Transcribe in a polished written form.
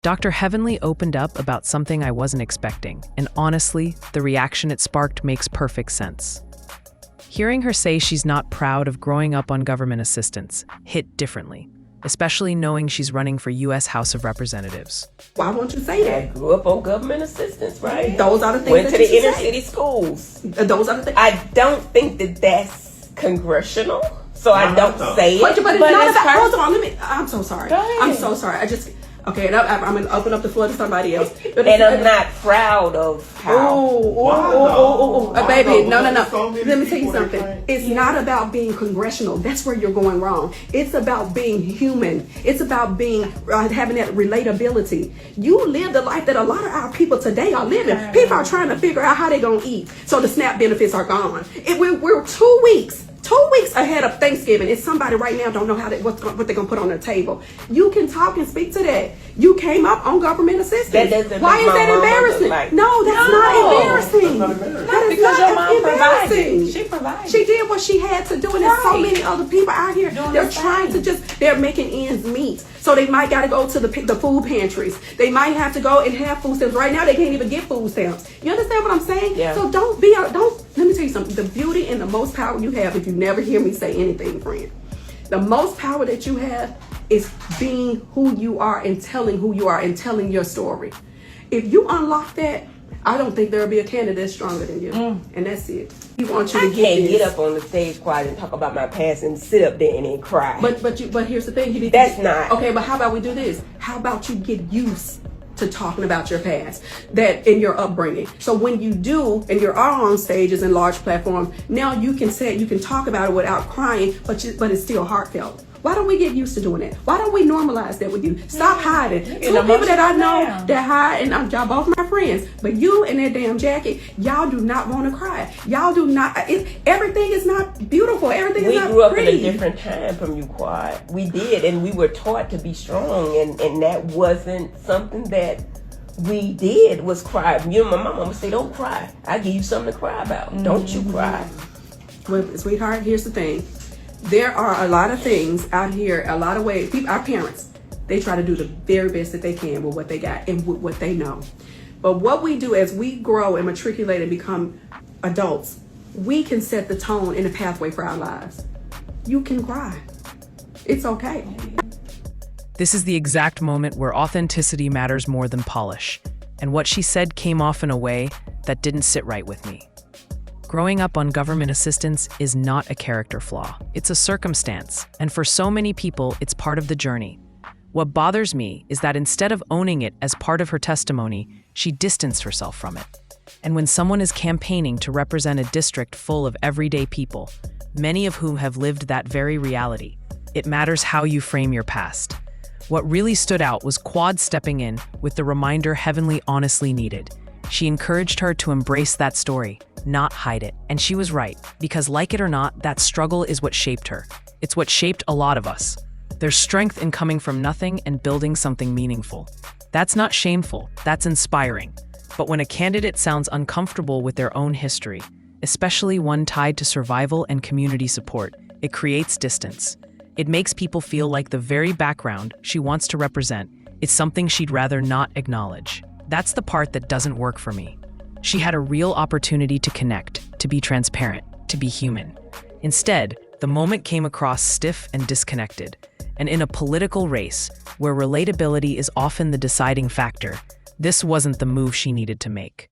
Dr. Heavenly opened up about something I wasn't expecting, and honestly, the reaction it sparked makes perfect sense. Hearing her say she's not proud of growing up on government assistance hit differently, especially knowing she's running for U.S. House of Representatives. Why won't you say I that? grew up on government assistance, right? Those are the things Went that to the you should inner say. city schools. Those are the things. I don't think that that's congressional, so I don't say it. But it's not about. personal. Hold on, I'm so sorry. Go ahead. I'm so sorry. Okay, and I'm gonna open up the floor to somebody else. But And I'm not proud of how. Baby, no. Let me tell you something. It's not about being congressional. That's where you're going wrong. It's about being human. It's about being having that relatability. You live the life that a lot of our people today are living. People are trying to figure out how they're gonna eat, so the SNAP benefits are gone. We're 2 weeks. 2 weeks ahead of Thanksgiving, and somebody right now don't know what they're gonna put on their table. You can talk and speak to that. You came up on government assistance. That doesn't Why make is my that mama embarrassing? look like- No, that's not embarrassing. That is because not your mom provided. embarrassing. She provided. She did what she had to do, and there's so Right. many other people out here. Doing They're the trying same. to they're making ends meet. So they might got to go to the food pantries. They might have to go and have food stamps. Right now, they can't even get food stamps. You understand what I'm saying? Yeah. So don't. Let me tell you something. The beauty and the most power you have, if you never hear me say anything, friend, the most power that you have is being who you are and telling who you are and telling your story. If you unlock that, I don't think there'll be a candidate stronger than you. And that's it. We want you I to get can't this. get up on the stage quiet and talk about my past and sit up there and then cry. But here's the thing. You need That's to, not- okay. But how about we do this? How about you get used to talking about your past, that in your upbringing. So when you do, and you're on stages and large platforms, now you can talk about it without crying, but it's still heartfelt. Why don't we get used to doing that? Why don't we normalize that with you? Stop hiding. Two people that I know that hide, and y'all both my friends, but you and that damn jacket, y'all do not want to cry. Y'all do not. Everything is not beautiful. Everything is we not grew up pretty. in a different time from you, Quad. We did, and we were taught to be strong, and that wasn't something that we did, was cry. You know, my mama would say, don't cry. I give you something to cry about. Don't you cry. Well, sweetheart, here's the thing. There are a lot of things out here, a lot of ways. Our parents, they try to do the very best that they can with what they got and with what they know. But what we do as we grow and matriculate and become adults, we can set the tone and the pathway for our lives. You can cry. It's okay. This is the exact moment where authenticity matters more than polish, and what she said came off in a way that didn't sit right with me. Growing up on government assistance is not a character flaw. It's a circumstance, and for so many people, it's part of the journey. What bothers me is that instead of owning it as part of her testimony, she distanced herself from it. And when someone is campaigning to represent a district full of everyday people, many of whom have lived that very reality, it matters how you frame your past. What really stood out was Quad stepping in with the reminder Heavenly honestly needed. She encouraged her to embrace that story, not hide it. And she was right, because like it or not, that struggle is what shaped her. It's what shaped a lot of us. There's strength in coming from nothing and building something meaningful. That's not shameful, that's inspiring. But when a candidate sounds uncomfortable with their own history, especially one tied to survival and community support, it creates distance. It makes people feel like the very background she wants to represent is something she'd rather not acknowledge. That's the part that doesn't work for me. She had a real opportunity to connect, to be transparent, to be human. Instead, the moment came across stiff and disconnected. And in a political race, where relatability is often the deciding factor, this wasn't the move she needed to make.